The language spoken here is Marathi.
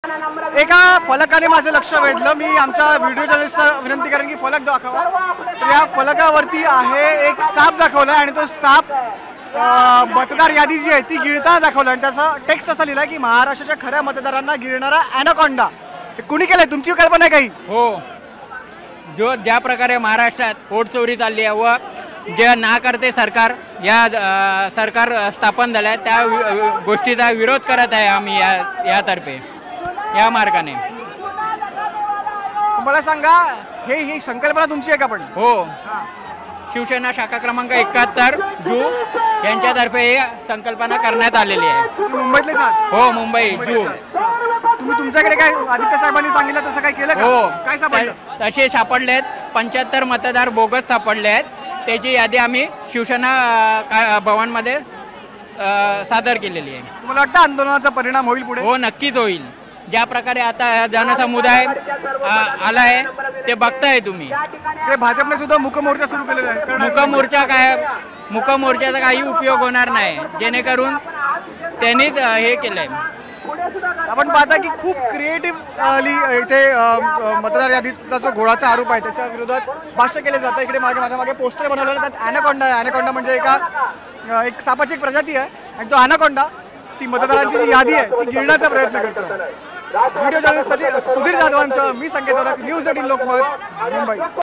एका फलकाने माझं लक्ष वेधलं। मी आमच्या व्हिडिओ जर्नलिस्टला विनंती करेन की फलक दाखवा। तर या फलकावरती आहे एक साप दाखवला आणि तो साप मतदार यादी जी आहे ती गिळताना दाखवला आणि त्याचा टेक्स्ट असा लिहिला की महाराष्ट्राच्या खऱ्या मतदारांना गिळणारा ॲनाकोंडा। कुणी केलंय? तुमची कल्पना आहे काही? हो, जो ज्या प्रकारे महाराष्ट्रात वोट चोरी चालली आहे व जे ना करते सरकार सरकार स्थापन झालं आहे त्या गोष्टीचा विरोध करत आहे आम्ही यातर्फे या मार्गाने। मला सांगा, ही संकल्पना तुमची आहे का? पण हो, शिवसेना शाखा क्रमांक 71 जू यांच्यातर्फे ही संकल्पना करण्यात आलेली आहे। मुंबईतले आहात? हो, मुंबई जू। तुम्ही तुमच्याकडे काय आदित्य साहेबांनी सांगितलं तसं काय केलं का? हो, काय सापडलं? तसे सापडलेत 75 मतदार बोगस सापडले आहेत। त्याची यादी आम्ही शिवसेना भवनमध्ये सादर केलेली आहे। मला वाटतं आंदोलनाचा परिणाम होईल पुढे? हो, नक्कीच होईल। ज्या प्रकारे आता जनसमुदाय आला आहे ते बघताय तुम्ही। भाजपने सुद्धा मुकमोर्चा सुरू केलेला आहे। मुकमोर्चाचा काही उपयोग होणार नाही, जेणेकरून त्यांनीच हे केलंय। आपण पाहता की खूप क्रिएटिव्हली इथे मतदार यादीचा जो घोळाचा आरोप आहे त्याच्या विरोधात भाष्य केले जातं। इकडे माझ्या मागे पोस्टर बनवलेलं, त्यात ॲनाकोंडा आहे। ॲनाकोंडा म्हणजे एक सापाची एक प्रजाती आहे आणि तो ॲनाकोंडा ती मतदारांची जी यादी आहे ती गिळण्याचा प्रयत्न करतो। व्हिडिओ जर्नलिस्ट सुधीर जाधवांसह मी संकेत वरक, न्यूज 18 लोकमत, मुंबई।